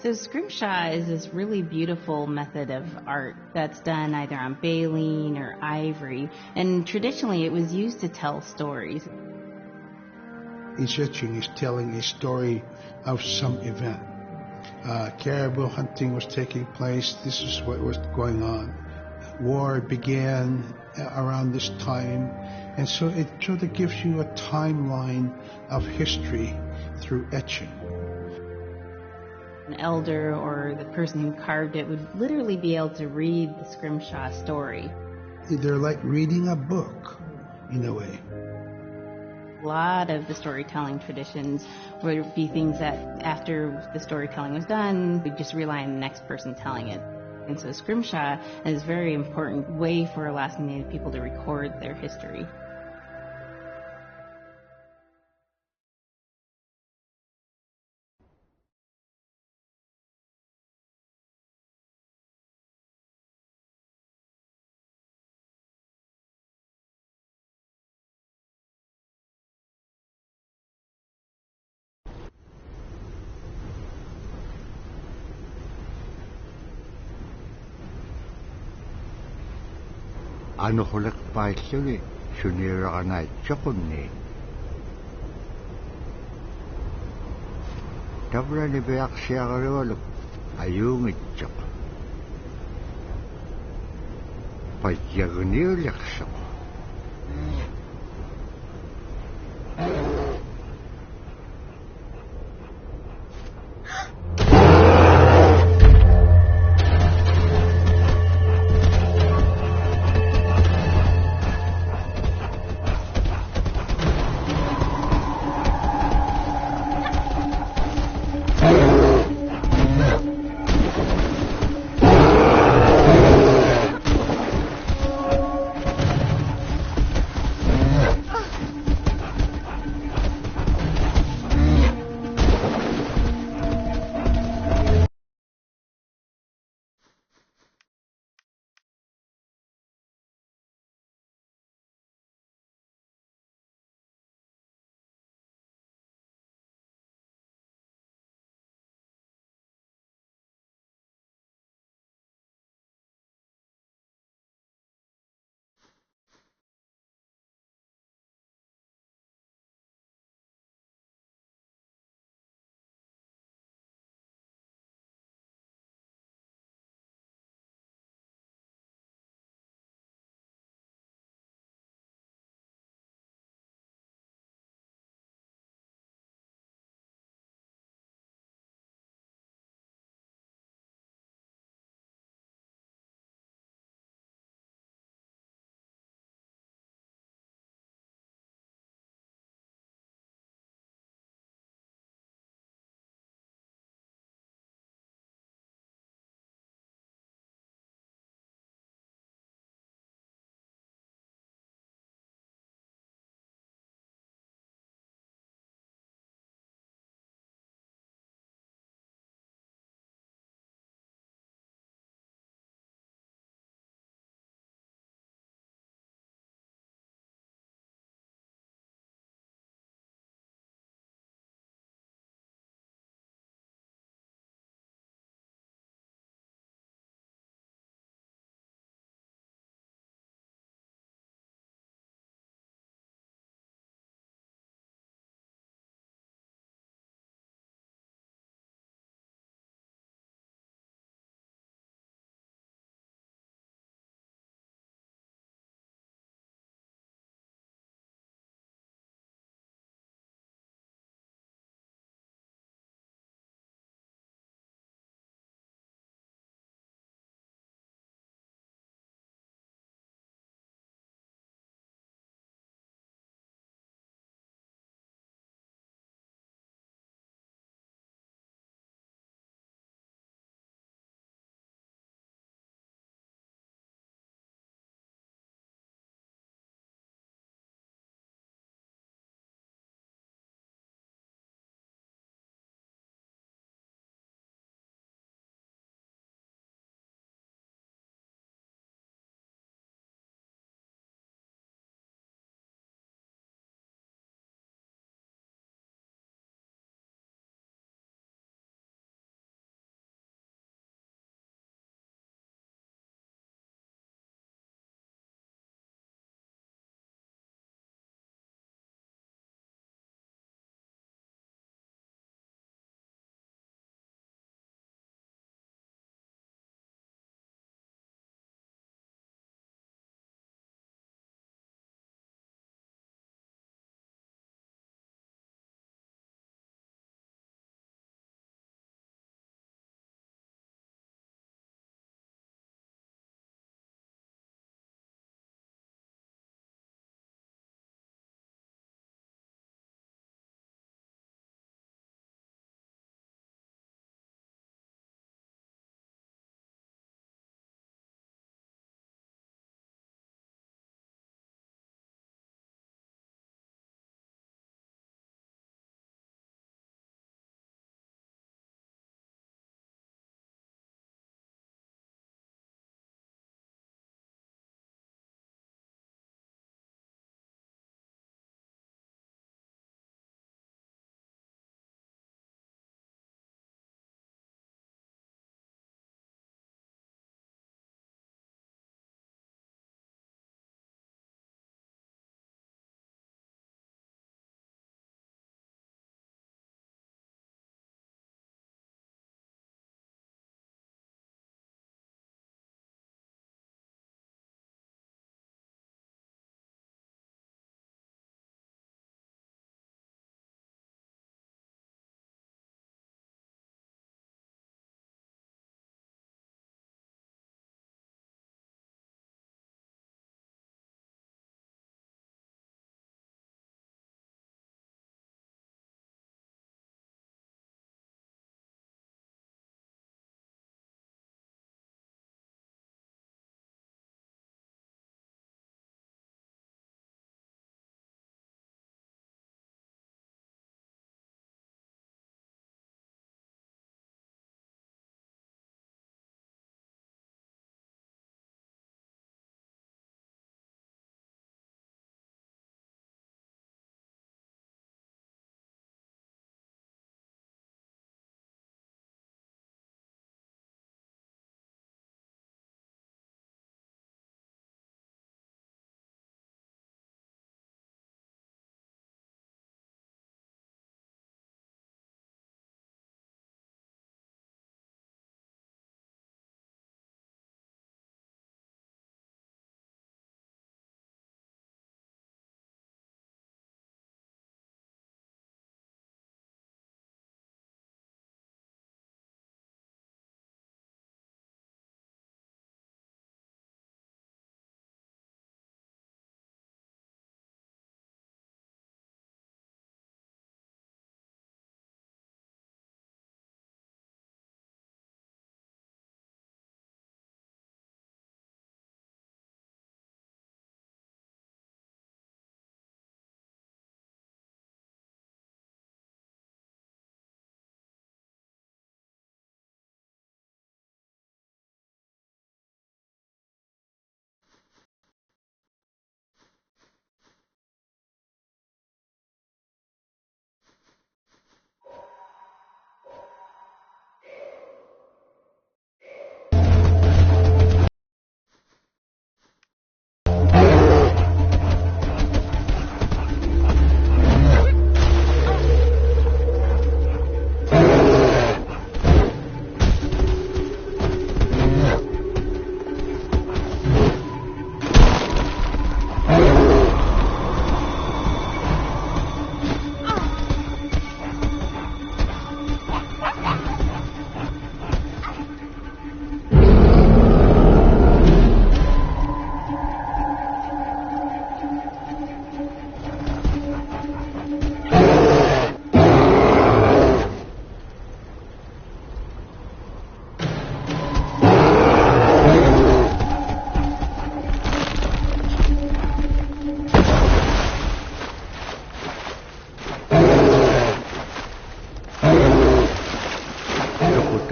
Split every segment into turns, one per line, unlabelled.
So scrimshaw is this really beautiful method of art that's done either on baleen or ivory, and traditionally it was used to tell stories.
Each etching is telling a story of some event. Caribou hunting was taking place. This is what was going on. War began around this time, and so it sort of gives you a timeline of history through etching.
An elder or the person who carved it would literally be able to read the scrimshaw story.
They're like reading a book, in a way.
A lot of the storytelling traditions would be things that after the storytelling was done, we'd just rely on the next person telling it. And so scrimshaw is a very important way for Alaskan Native people to record their history.
Ano hulak paislugi sunira kana chokunni tabra ni beak siagarewaluk ayungitchok payagniuliakso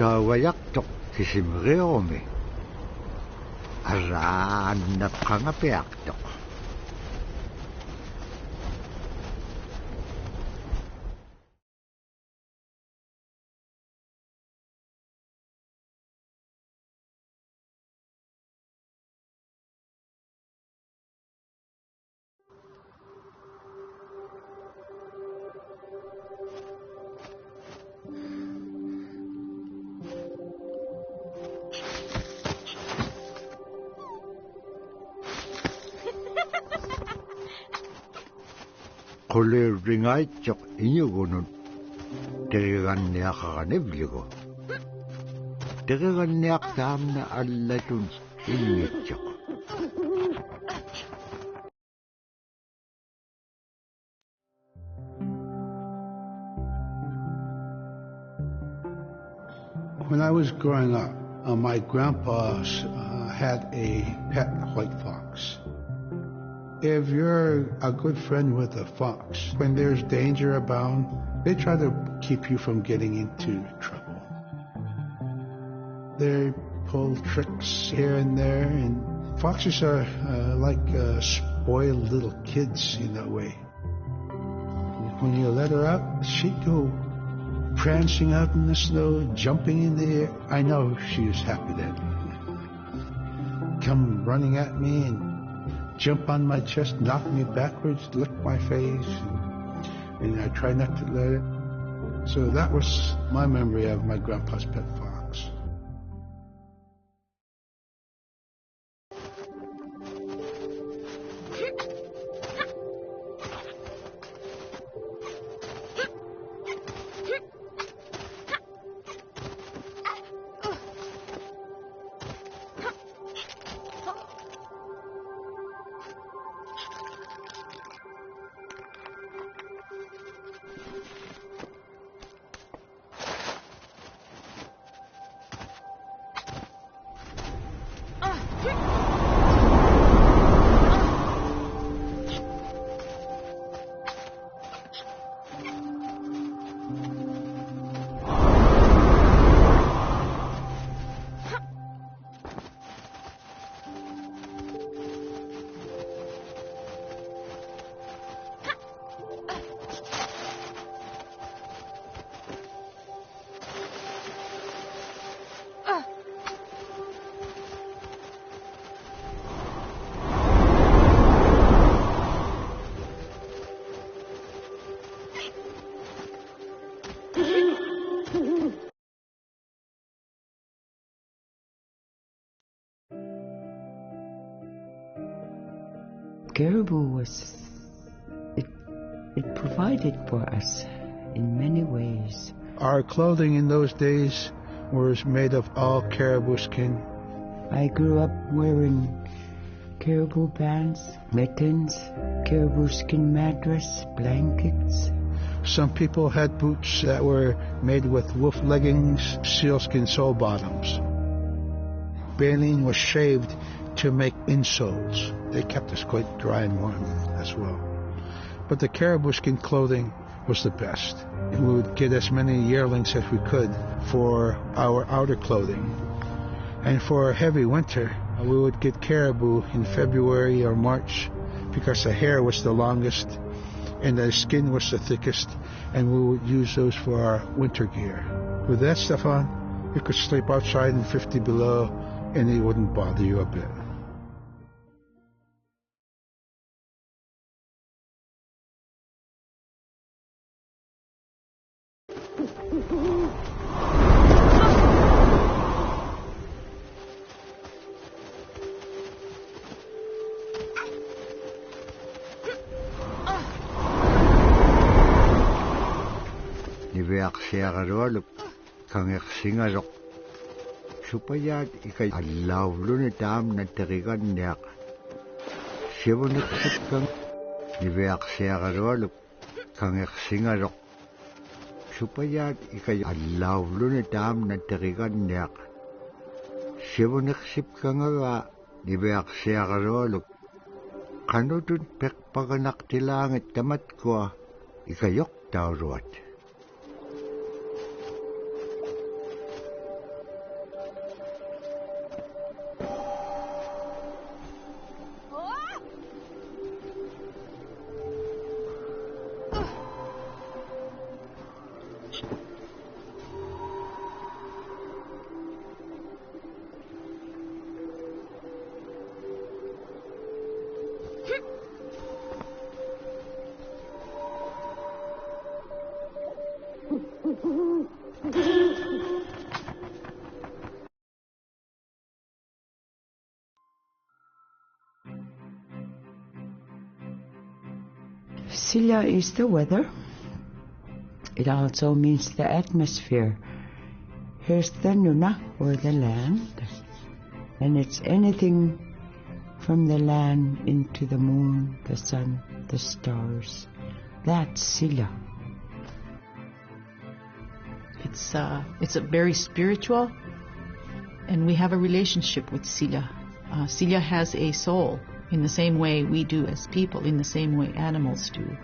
Kawayaktok kisimreome. Araan na pangapiaktok. Kole ringaichok inyugunun. Terigan niakakanevligo. Terigan niaktamna allatun inyitchok.
When I was growing up, my grandpa had a pet white fox. If you're a good friend with a fox, when there's danger abound, they try to keep you from getting into trouble. They pull tricks here and there, and foxes are like spoiled little kids in a way. When you let her out, she'd go prancing out in the snow, jumping in the air. I know she was happy then. Come running at me and jump on my chest, knock me backwards, lick my face, and I try not to let it. So that was my memory of my grandpa's pet fox.
Caribou it provided for us in many ways.
Our clothing in those days was made of all caribou skin.
I grew up wearing caribou pants, mittens, caribou skin mattress, blankets.
Some people had boots that were made with wolf leggings, sealskin sole bottoms. Baleen was shaved to make insoles. They kept us quite dry and warm as well. But the caribou skin clothing was the best. And we would get as many yearlings as we could for our outer clothing. And for heavy winter, we would get caribou in February or March because the hair was the longest and the skin was the thickest, and we would use those for our winter gear. With that stuff on, you could sleep outside in 50 below and it wouldn't bother you a bit.
Niveaksiagaroluk kangersingarok. Supaya ikay allawlun itam na terigan niyak. Siyabuniksit kang niveaksiagaroluk kangersingarok. Supaya ikay allawlun itam na terigan niyak. Siyabuniksit kang niveaksiagaroluk. Kanudun pekpaganak tilangit tamat ko ikayok tauruat.
Sila is the weather. It also means the atmosphere. Here's the nuna, or the land. And it's anything from the land into the moon, the sun, the stars. That's Sila.
It's a very spiritual, and we have a relationship with Sila. Sila has a soul in the same way we do as people, in the same way animals do.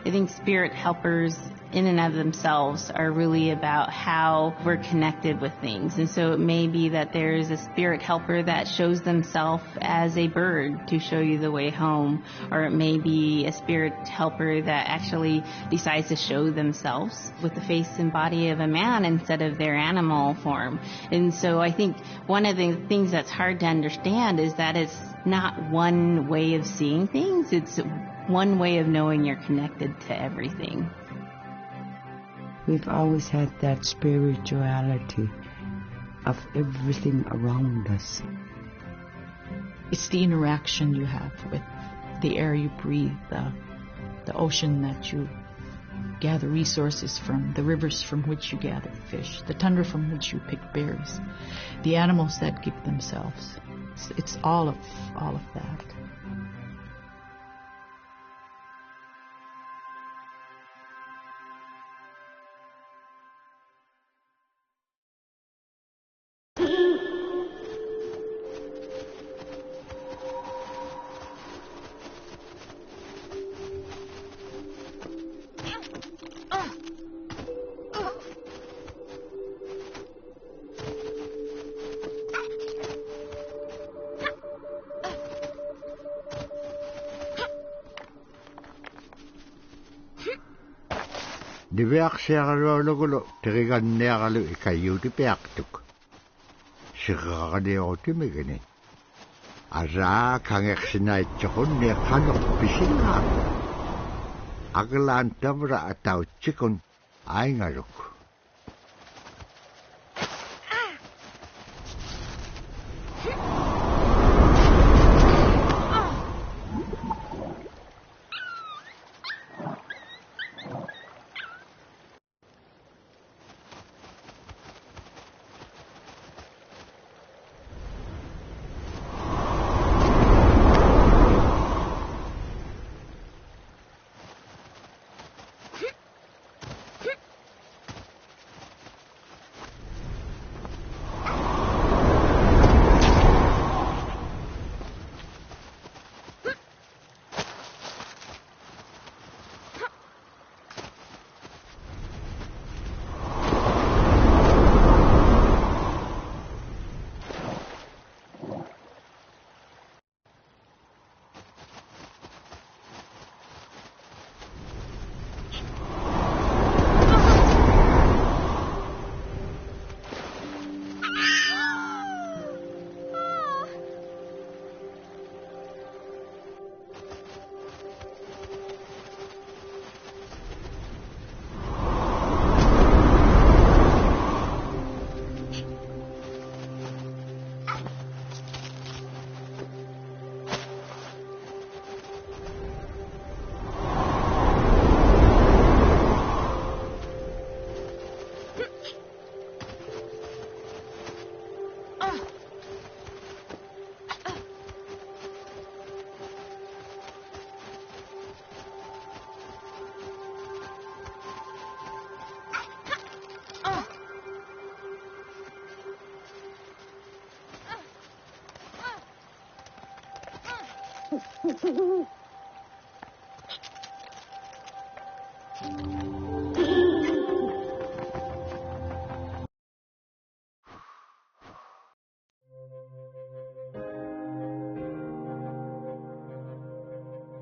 I think spirit helpers in and of themselves are really about how we're connected with things. And so it may be that there's a spirit helper that shows themselves as a bird to show you the way home, or it may be a spirit helper that actually decides to show themselves with the face and body of a man instead of their animal form. And so I think one of the things that's hard to understand is that it's not one way of seeing things, it's one way of knowing you're connected to everything.
We've always had that spirituality of everything around us.
It's the interaction you have with the air you breathe, the ocean that you gather resources from, the rivers from which you gather fish, the tundra from which you pick berries, the animals that give themselves. It's all of that.
Diviaqsiaqalualugu teriganniaqalu ikayuuti piaqtuk. Siqaqaniutimigini. Araa kangeqsinaitsoqunni qanuq pisingaa. Aglaan tavra atautsikun aingaruk.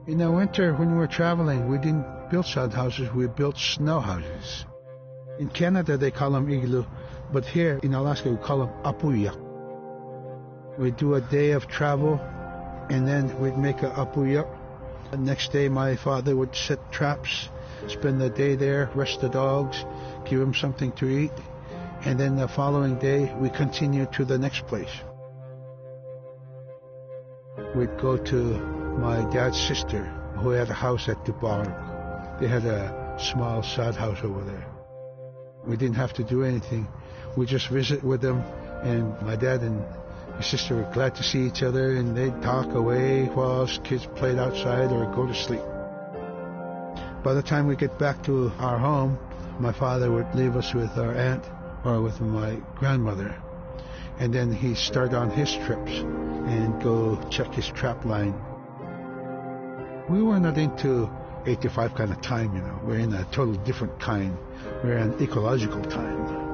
In the winter, when we were traveling, we didn't build sod houses, we built snow houses. In Canada, they call them igloo, but here in Alaska, we call them apuya. We'd do a day of travel, and then we'd make a apuya. The next day, my father would set traps spend the day there, rest the dogs, give them something to eat, and then the following day we continue to the next place. We'd go to my dad's sister, who had a house at Dubai. They had a small sad house over there. We didn't have to do anything. We just visit with them, and my dad and his sister were glad to see each other, and they'd talk away while us kids played outside or go to sleep. By the time we get back to our home, my father would leave us with our aunt or with my grandmother, and then he'd start on his trips and go check his trap line. We were not into 85 kind of time, you know. We're in a totally different kind. We're in ecological time.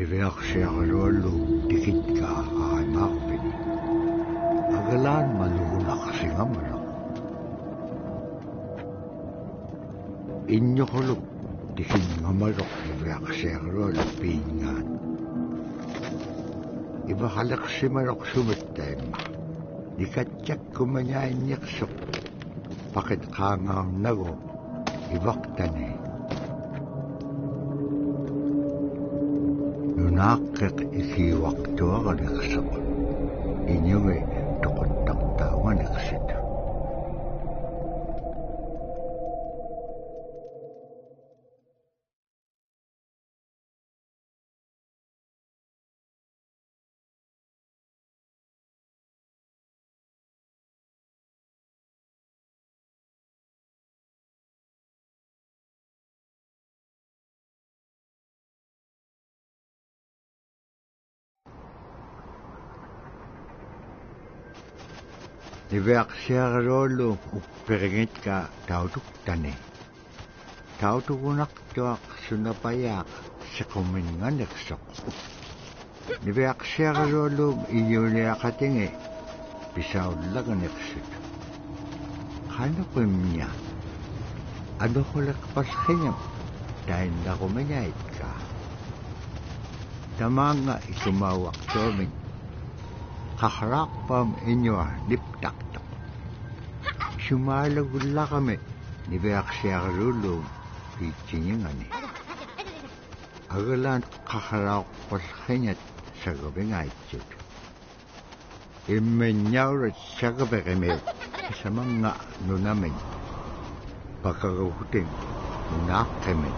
Iveaksiarolu tikitka aanarpit. Agalaan manuunaqsingamana. Inyokoluk tikingamalok iveaksiarolu piingaan. Ivahalaksimalok sumittaimma. Nikatjakkumanyainniqsuq. Pakit qaangaarnagu ivaktani. Nunaqqeq ikiwaqtuaqaniqsuq. Inyungi toqottaqtaaganiqsit. Iveaksiarolu upperingitka tautuktani. Tautugunaqtuaq sunapayaaq siquminganiqsuq. Iveaksiarolu iyuniaqatingi pisaullaganiqsut. Qanuqimmiya Ano ko lakpas kanyang dahil na kumanyait ka. Tama nga isumawak domin. Kaharak pam inyo liptaktak. Sumalagula kami ni Beak siya karulong pitching nga ni. Agalan kaharak pas kanyat sa gabi nga itchik. Imenyawrat sa gabi kami sa mga nunamin. Pagkakahuting nunak kami.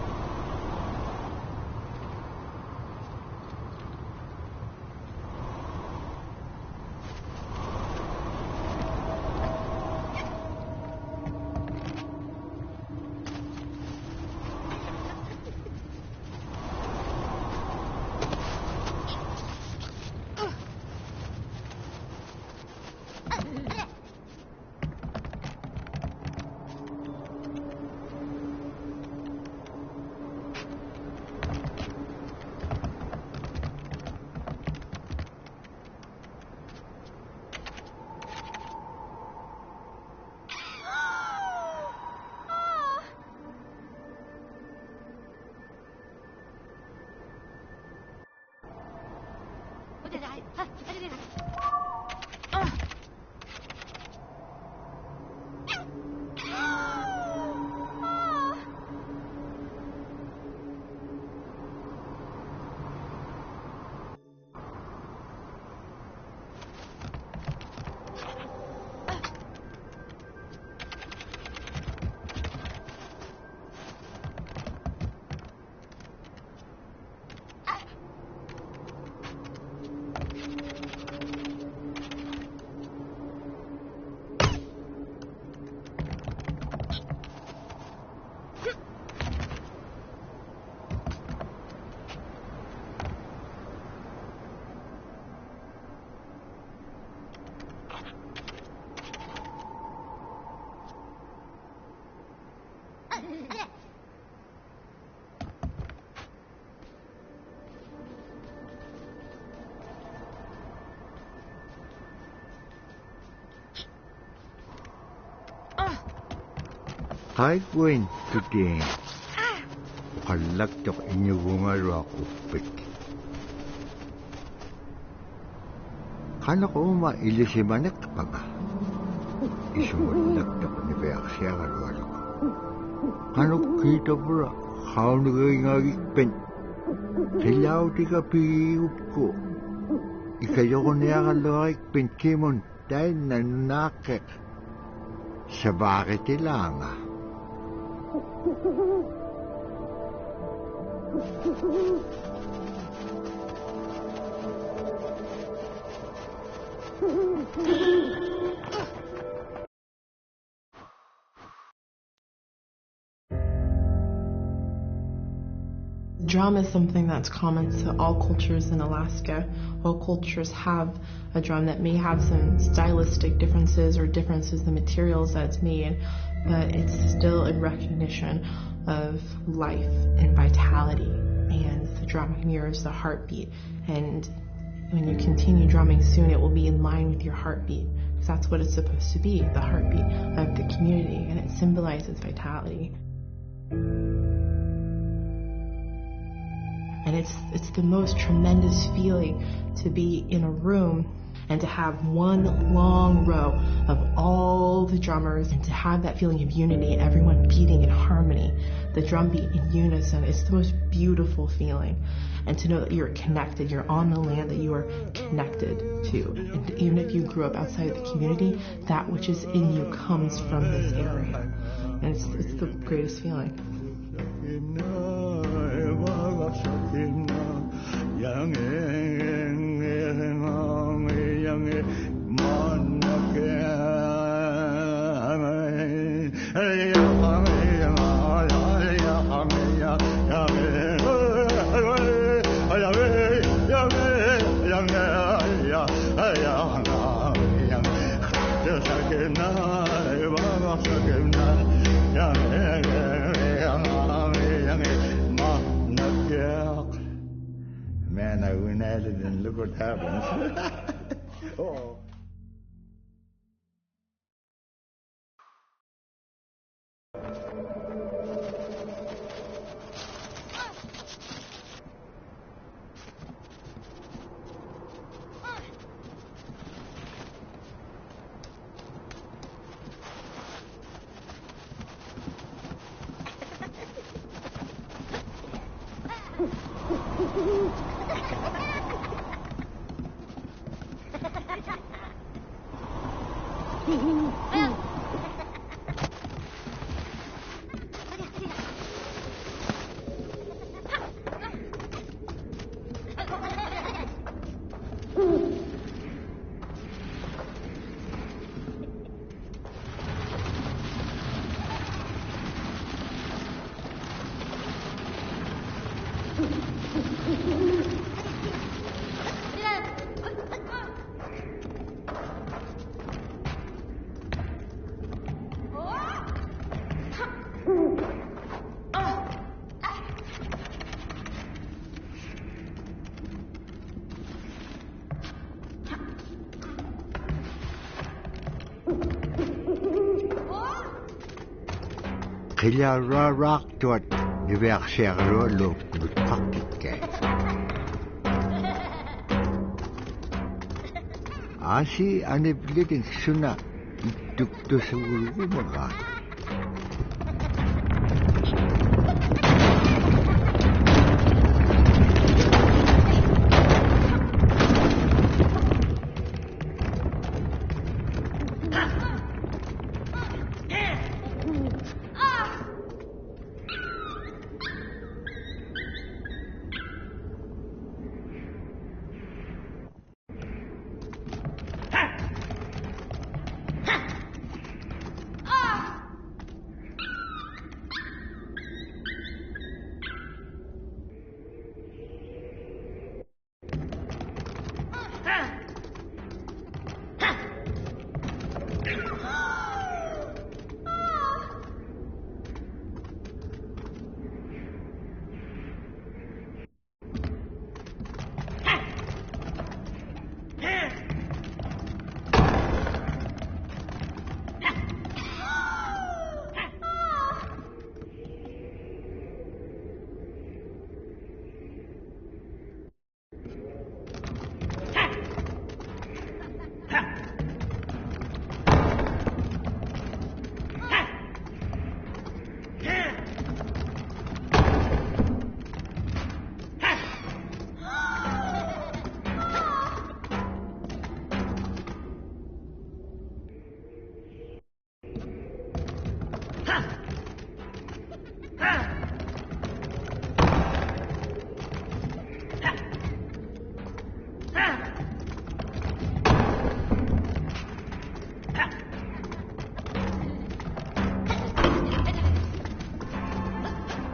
Kahit buwan today, kalagtok inyo gungaro ako pit. Kano ko mailisimanak pa nga. Isumalagtok ni Beak siya karwalo ko. Kano kita pura, kao nagayngagikpen. Silaw di ka piyup ko. Ikayo ko niya kalawikpen kimon dahil nanake. Sa bakit ilang ah.
Drum is something that's common to all cultures in Alaska. All cultures have a drum that may have some stylistic differences or differences in the materials that it's made, but it's still in recognition of life and vitality. And the drum mirrors the heartbeat. And when you continue drumming soon, it will be in line with your heartbeat. Because that's what it's supposed to be, the heartbeat of the community. And it symbolizes vitality. And it's the most tremendous feeling to be in a room and to have one long row of all the drummers and to have that feeling of unity, everyone beating in harmony, the drum beat in unison. It's the most beautiful feeling. And to know that you're connected, you're on the land that you are connected to. And even if you grew up outside of the community, that which is in you comes from this area. And it's the greatest feeling.
Man, I went at it and look what happens. Oh. Killa rarak tuat diver serlo lo praktikke. Asi ane blitin suna itukto sa ulu mga.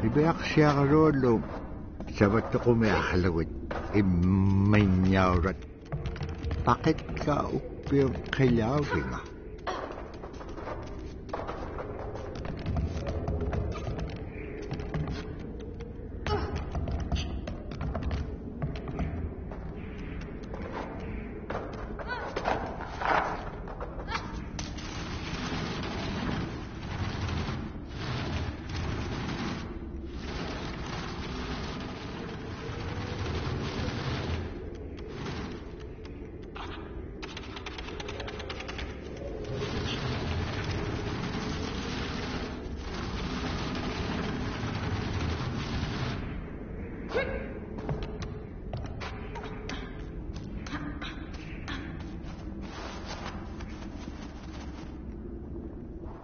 Ibeak siya karolo. Sabat ko may ahalawit. Imanyawrat. Bakit ka upir kailawin nga?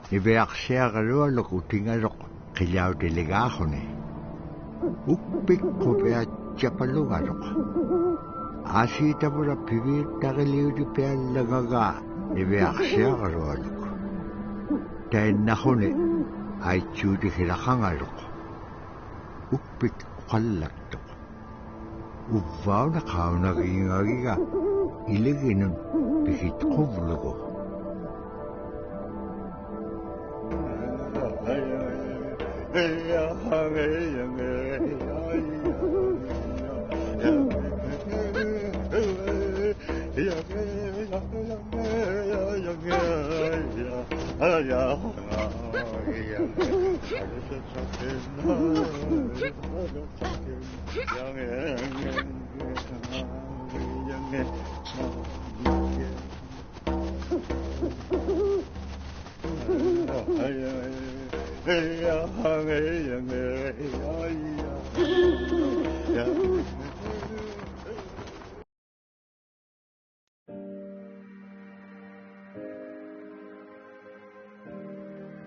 Ibeak siya karolo kutingarok kilaw delegajo ne. Upik ko pea chapalungarok. Asita mo na pibir takiliw di pea langaga. Ibeak siya karolo. Dahil nako ne ay chudi hilakangarok. Upik kalatok. Uvaw na kao nagingagiga. Iligin ng pikit kublugo.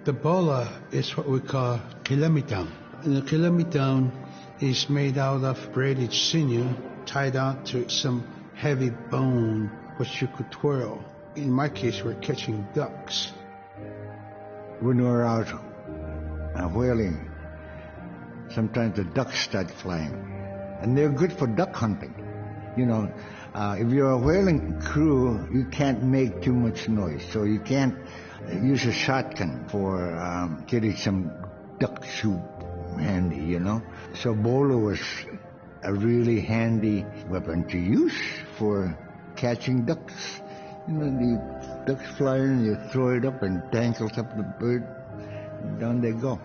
The bola is what we call kilamitang. And the kilamitang is made out of braided sinew tied out to some heavy bone which you could twirl. In my case, we're catching ducks.
When we're out whaling, sometimes the ducks start flying. And they're good for duck hunting. You know, if you're a whaling crew, you can't make too much noise. So you can't use a shotgun for getting some duck soup handy, you know. So bolo was a really handy weapon to use for catching ducks. You know, the ducks fly in, you throw it up and tangles up the bird, and down they go.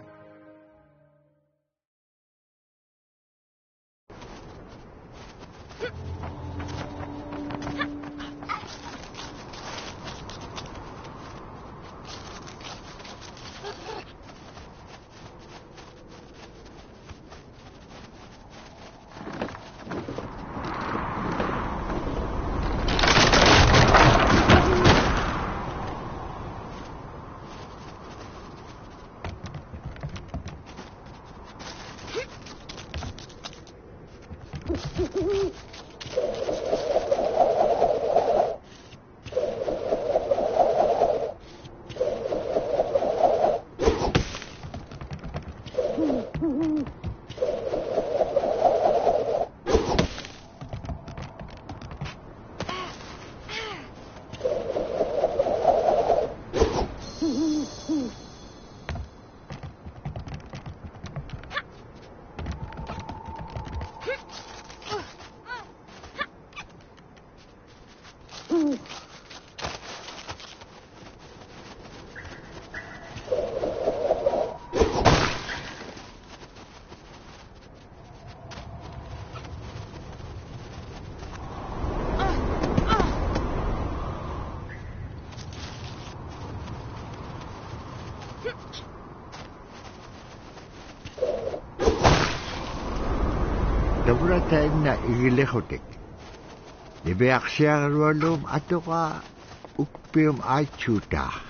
Dabra tayo na igilehotik. Libeak siya rolum ato ka ukpim achuta.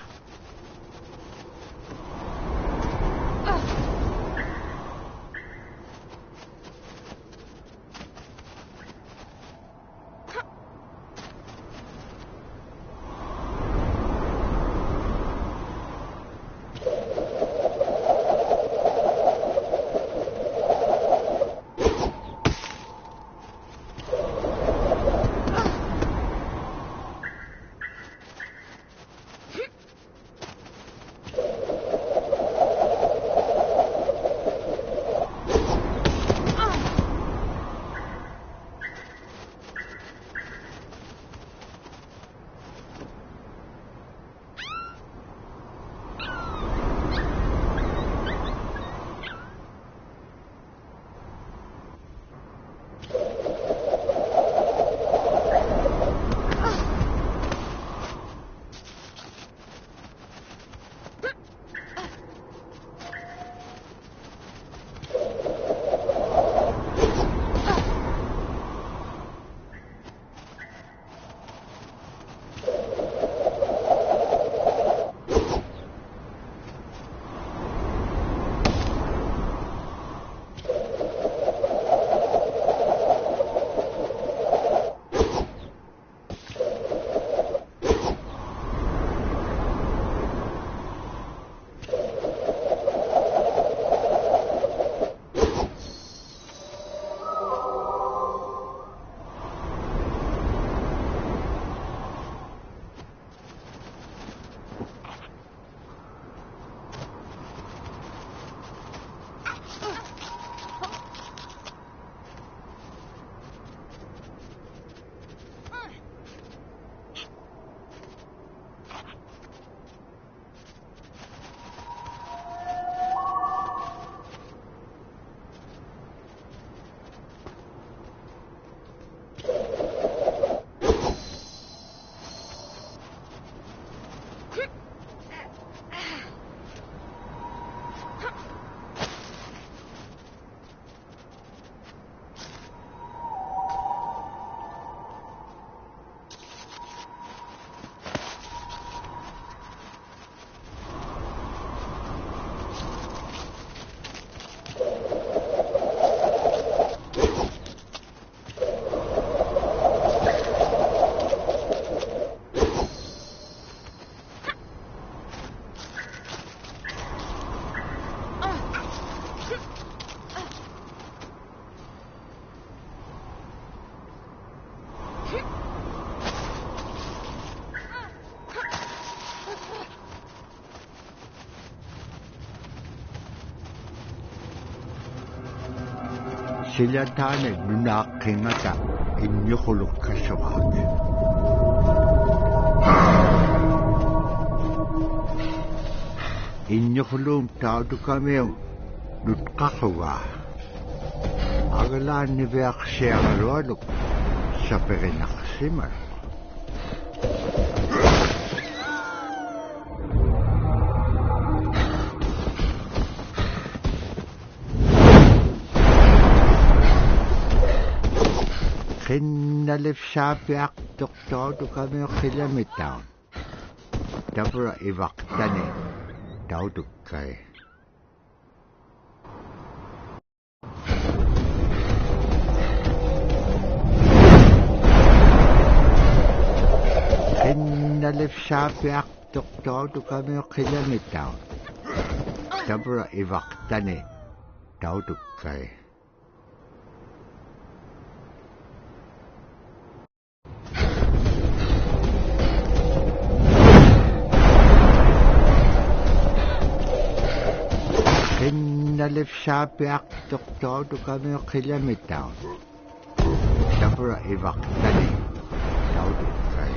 Sila tane nunakingata inyokuluk kasawag. Inyokulum taudu kami nutkakawa. Agalan ni Beak siya ngalwaluk sa perinakasimal. Kinalip sa Beak doktor kami kilometer. Dabra iwaktani taudu kay. Kinalip sa Beak doktor kami kilometer. Dabra iwaktani taudu kay. Kinalip sa Beak doktor kami kilometer. Dabra iwaktani taudu kay.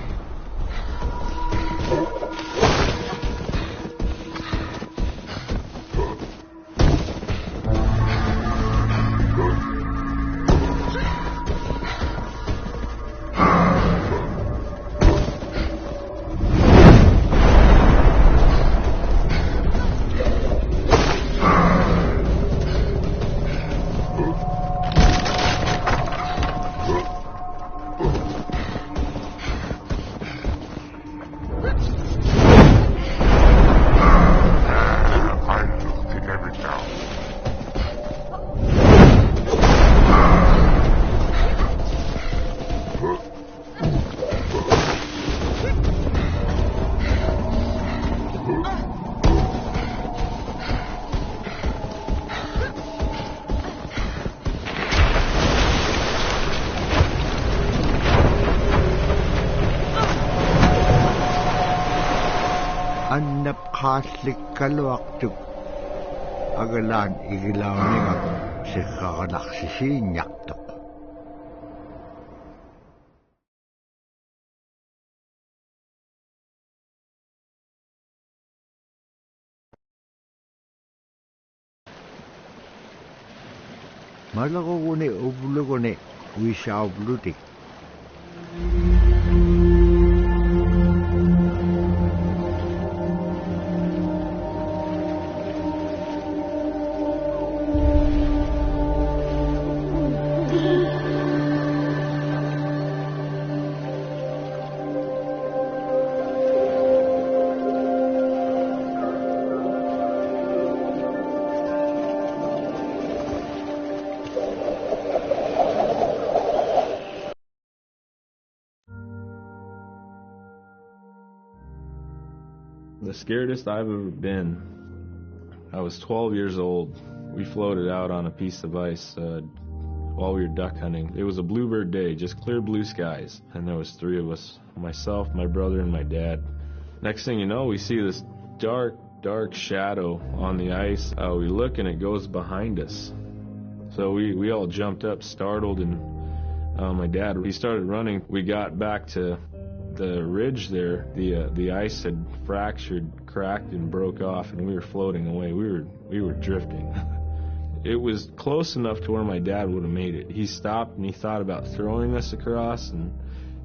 Annap khaslik kalwaktuk agalan igilawningat si kakalaksisinyaktuk. Malakukuni ubulukuni wisa ubulutik.
The scaredest I've ever been, I was 12 years old. We floated out on a piece of ice while we were duck hunting. It was a bluebird day, just clear blue skies. And there was three of us, myself, my brother, and my dad. Next thing you know, we see this dark shadow on the ice. We look and it goes behind us. So we all jumped up, startled, and my dad, he started running. We got back to the ridge there. The ice had fractured, cracked, and broke off, and we were floating away. We were drifting. It was close enough to where my dad would have made it. He stopped and he thought about throwing us across, and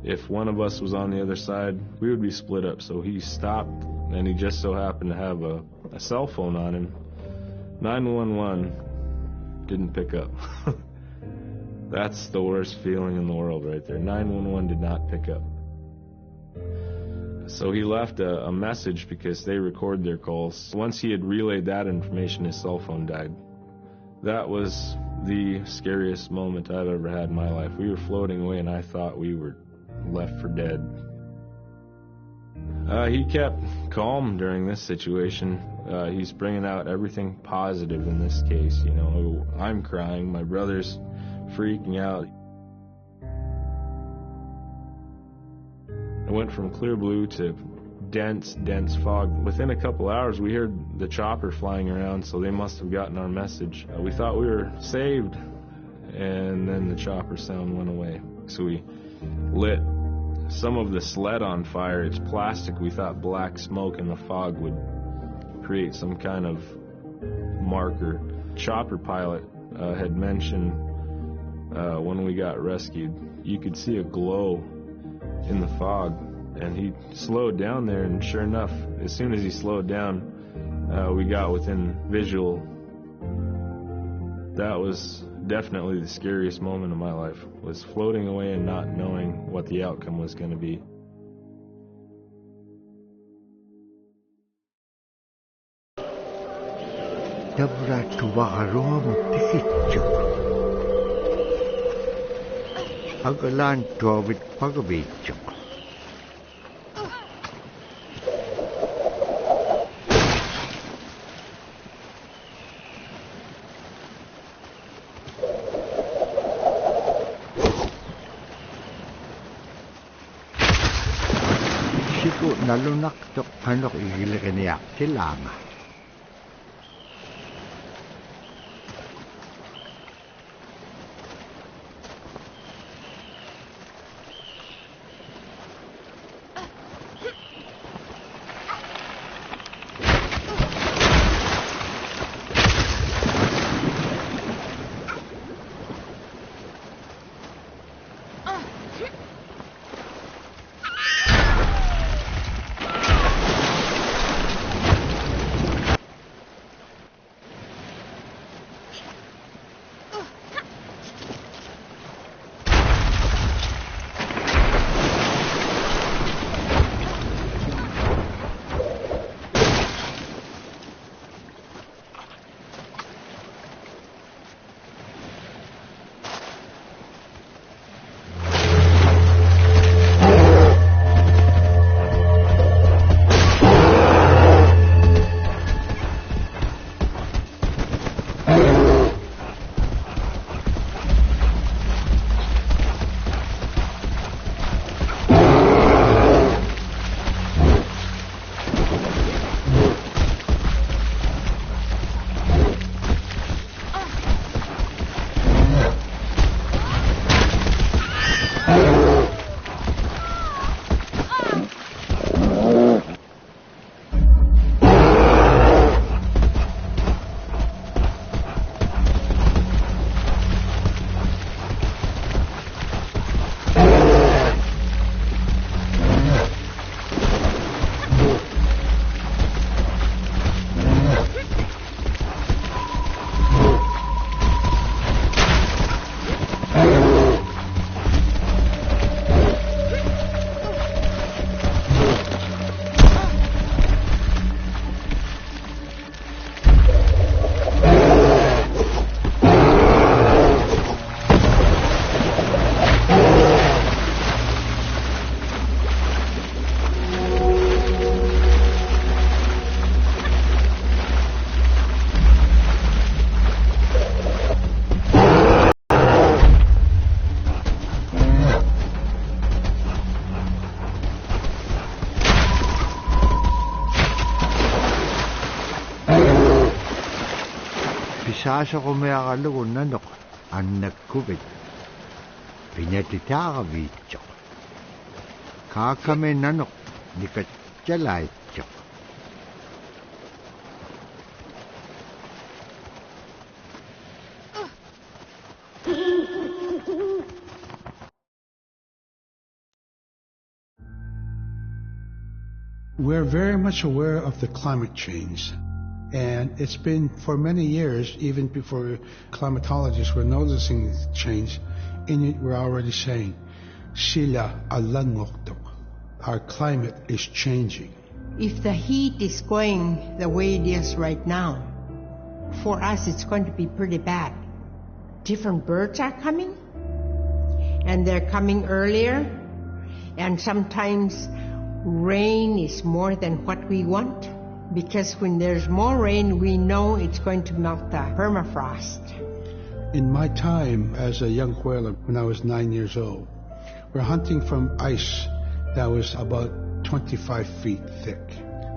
if one of us was on the other side, we would be split up. So he stopped, and he just so happened to have a cell phone on him. 911 didn't pick up. That's the worst feeling in the world right there. 911 did not pick up. So he left a message because they record their calls. Once he had relayed that information, his cell phone died. That was the scariest moment I've ever had in my life. We were floating away and I thought we were left for dead. He kept calm during this situation. He's bringing out everything positive in this case. You know, I'm crying, my brother's freaking out. It went from clear blue to dense fog. Within a couple hours, we heard the chopper flying around, so they must have gotten our message. We thought we were saved, and then the chopper sound went away. So we lit some of the sled on fire. It's plastic. We thought black smoke in the fog would create some kind of marker. Chopper pilot had mentioned when we got rescued, you could see a glow in the fog, and he slowed down there, and sure enough, as soon as he slowed down, we got within visual. That was definitely the scariest moment of my life, was floating away and not knowing what the outcome was going to be.
Dabra tuwarom tikitcho. Agalan tuwit pagabitcho. Siku nalunak tok hanok igilekeniak silama. Pisasa ko may akalugon nanok ang nagkubit. Pinatitaka kakame nanok di katsalaycho.
We're very much aware of the climate change. And it's been for many years, even before climatologists were noticing the change, Inuit were already saying, Sila alangoktok. Our climate is changing.
If the heat is going the way it is right now, for us it's going to be pretty bad. Different birds are coming, and they're coming earlier, and sometimes rain is more than what we want. Because when there's more rain, we know it's going to melt the permafrost.
In my time as a young whaler, when I was 9 years old, we're hunting from ice that was about 25 feet thick.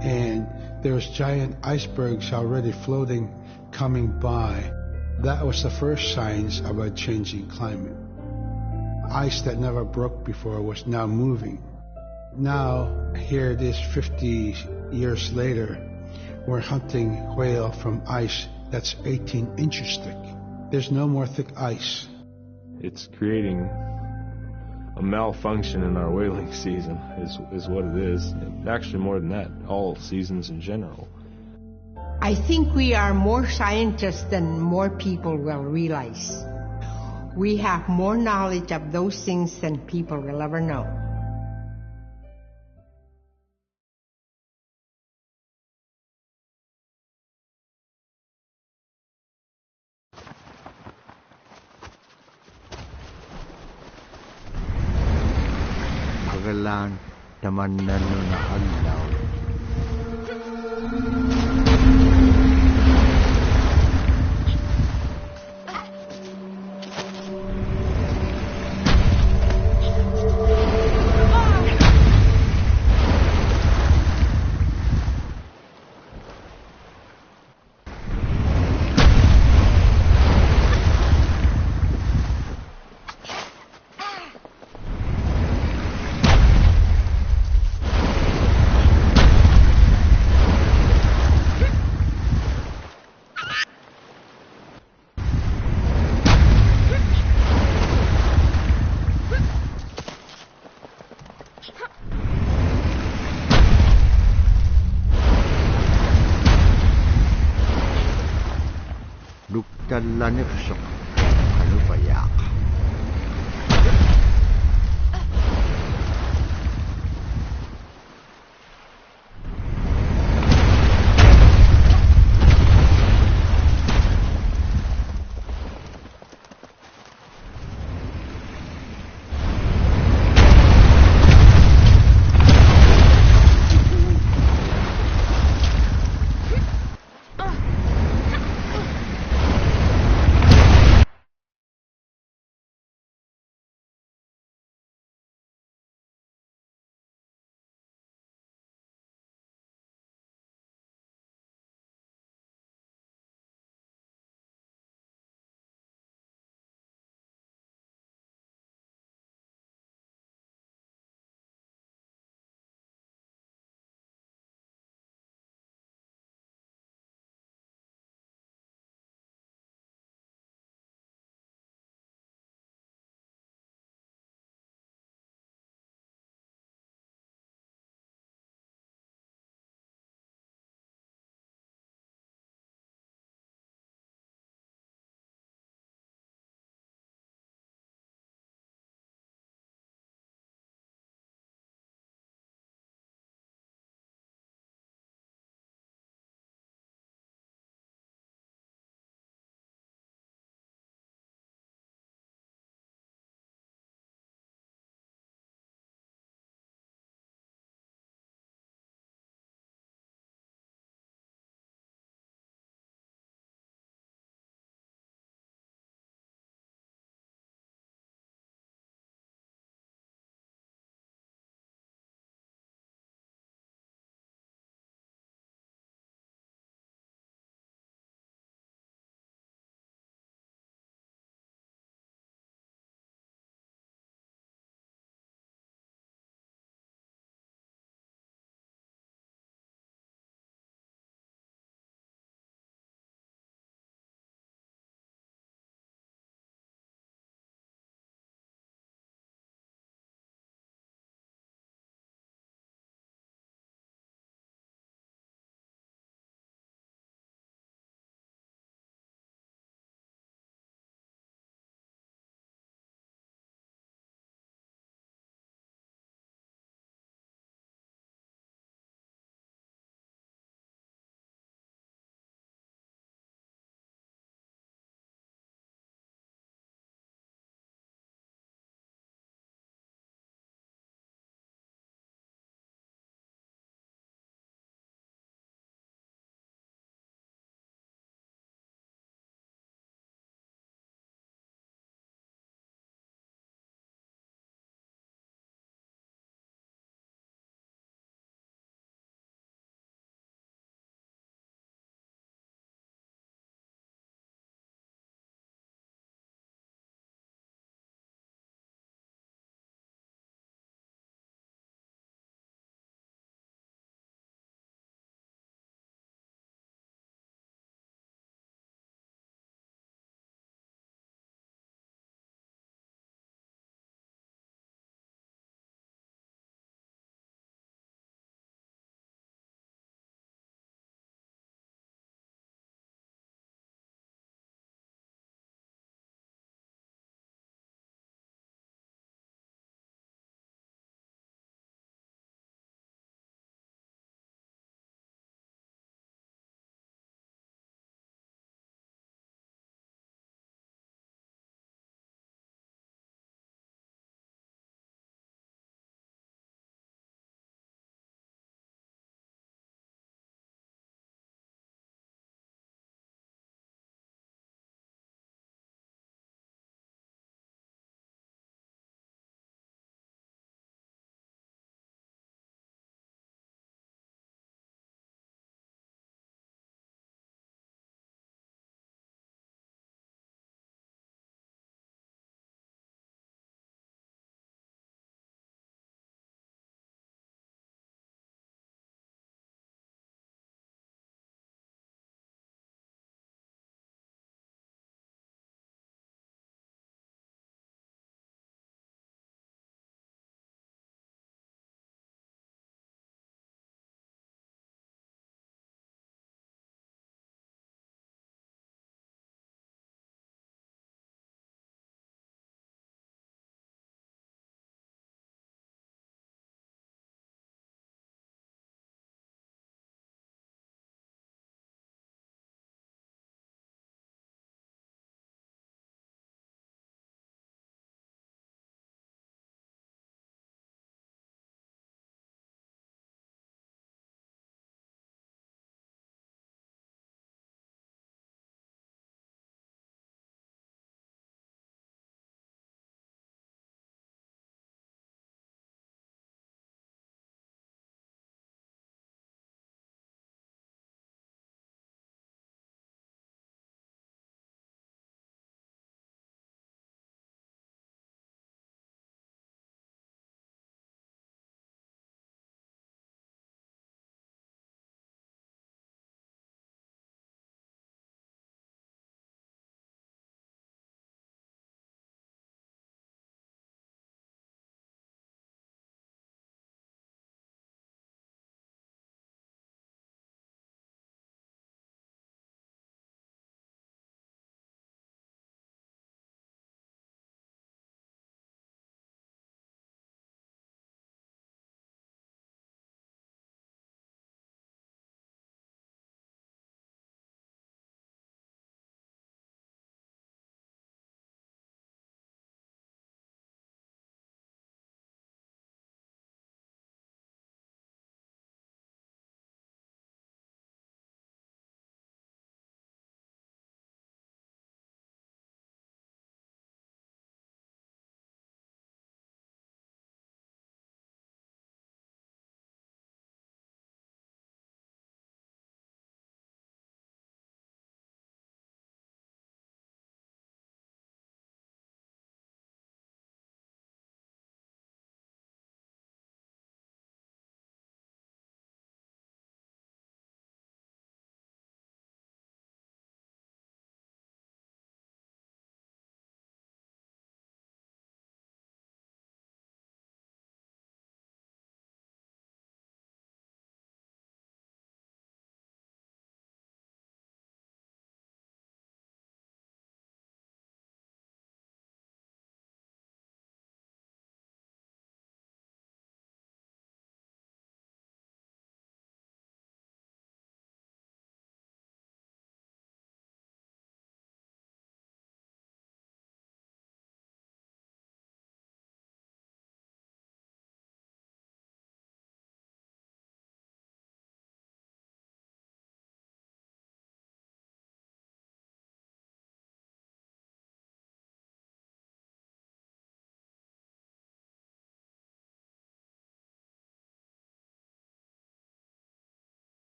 And there was giant icebergs already floating, coming by. That was the first signs of a changing climate. Ice that never broke before was now moving. Now, here it is 50 years later, we're hunting whale from ice that's 18 inches thick. There's no more thick ice.
It's creating a malfunction in our whaling season is what it is. And actually more than that, all seasons in general.
I think we are more scientists than more people will realize. We have more knowledge of those things than people will ever know.
Pagalan naman na adlaw. Duktan lanifsok, ano ba yak?